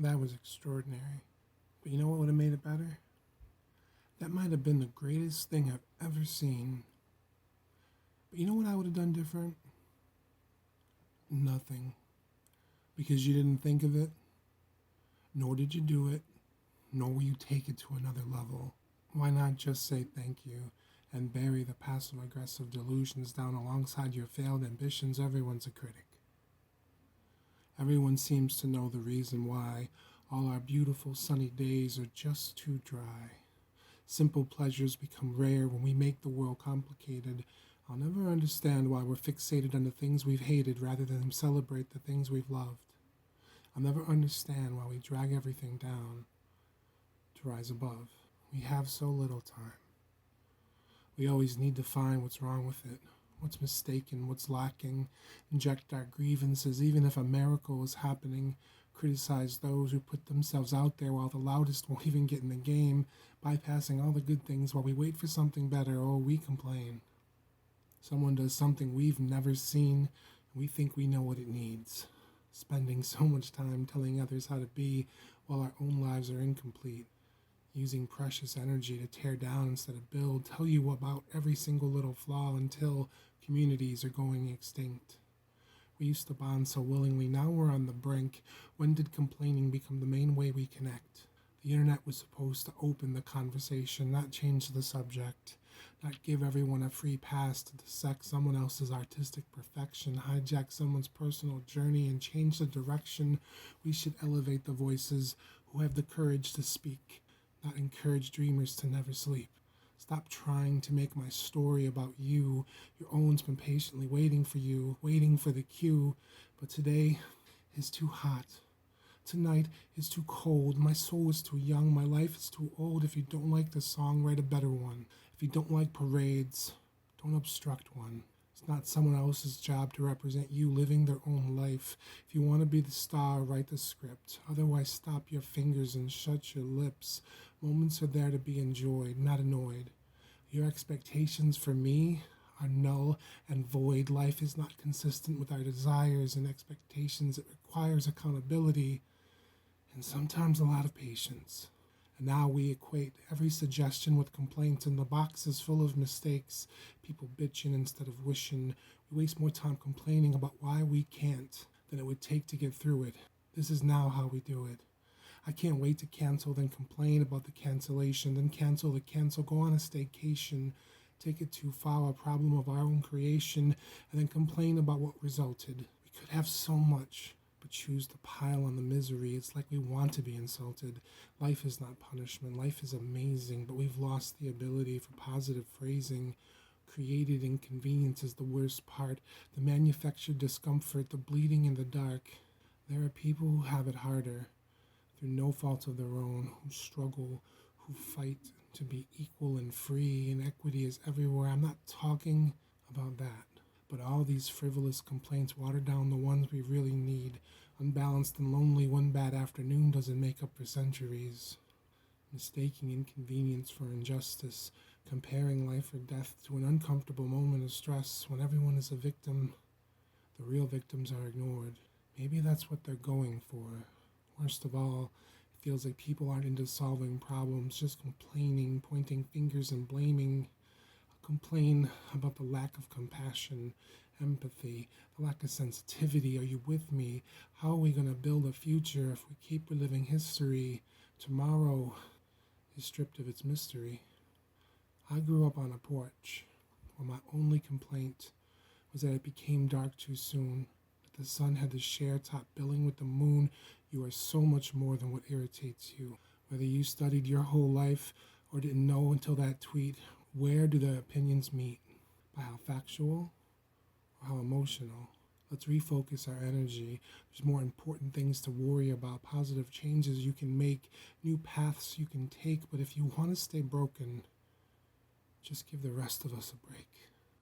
That was extraordinary. But you know what would have made it better? That might have been the greatest thing I've ever seen. But you know what I would have done different? Nothing. Because you didn't think of it, nor did you do it, nor will you take it to another level. Why not just say thank you and bury the passive aggressive delusions down alongside your failed ambitions? Everyone's a critic. Everyone seems to know the reason why all our beautiful sunny days are just too dry. Simple pleasures become rare when we make the world complicated. I'll never understand why we're fixated on the things we've hated rather than celebrate the things we've loved. I'll never understand why we drag everything down to rise above. We have so little time. We always need to find what's wrong with it, what's mistaken, what's lacking, inject our grievances, even if a miracle is happening, criticize those who put themselves out there while the loudest won't even get in the game, bypassing all the good things while we wait for something better. Oh, we complain. Someone does something we've never seen, and we think we know what it needs. Spending so much time telling others how to be while our own lives are incomplete. Using precious energy to tear down instead of build. Tell you about every single little flaw until communities are going extinct. We used to bond so willingly, now we're on the brink. When did complaining become the main way we connect? The internet was supposed to open the conversation, not change the subject. Not give everyone a free pass to dissect someone else's artistic perfection, hijack someone's personal journey, and change the direction. We should elevate the voices who have the courage to speak, not encourage dreamers to never sleep. Stop trying to make my story about you. Your own's been patiently waiting for you, waiting for the cue. But today is too hot. Tonight is too cold. My soul is too young. My life is too old. If you don't like the song, write a better one. If you don't like parades, don't obstruct one. It's not someone else's job to represent you living their own life. If you want to be the star, write the script. Otherwise, stop your fingers and shut your lips. Moments are there to be enjoyed, not annoyed. Your expectations for me are null and void. Life is not consistent with our desires and expectations. It requires accountability and sometimes a lot of patience. And now we equate every suggestion with complaints, and the box is full of mistakes. People bitching instead of wishing. We waste more time complaining about why we can't than it would take to get through it. This is now how we do it. I can't wait to cancel, then complain about the cancellation, then cancel the cancel, go on a staycation, take it too far, a problem of our own creation, and then complain about what resulted. We could have so much, but choose to pile on the misery. It's like we want to be insulted. Life is not punishment. Life is amazing, but we've lost the ability for positive phrasing. Created inconvenience is the worst part. The manufactured discomfort, the bleeding in the dark. There are people who have it harder, through no fault of their own, who struggle, who fight to be equal and free, and equity is everywhere. I'm not talking about that. But all these frivolous complaints water down the ones we really need. Unbalanced and lonely, one bad afternoon doesn't make up for centuries. Mistaking inconvenience for injustice, comparing life or death to an uncomfortable moment of stress when everyone is a victim. The real victims are ignored. Maybe that's what they're going for. Worst of all, it feels like people aren't into solving problems, just complaining, pointing fingers and blaming. Complain about the lack of compassion, empathy, the lack of sensitivity. Are you with me? How are we going to build a future if we keep reliving history? Tomorrow is stripped of its mystery. I grew up on a porch where my only complaint was that it became dark too soon, that the sun had to share top billing with the moon. You are so much more than what irritates you. Whether you studied your whole life or didn't know until that tweet, where do the opinions meet? By how factual or how emotional? Let's refocus our energy. There's more important things to worry about, positive changes you can make, new paths you can take. But if you want to stay broken, just give the rest of us a break.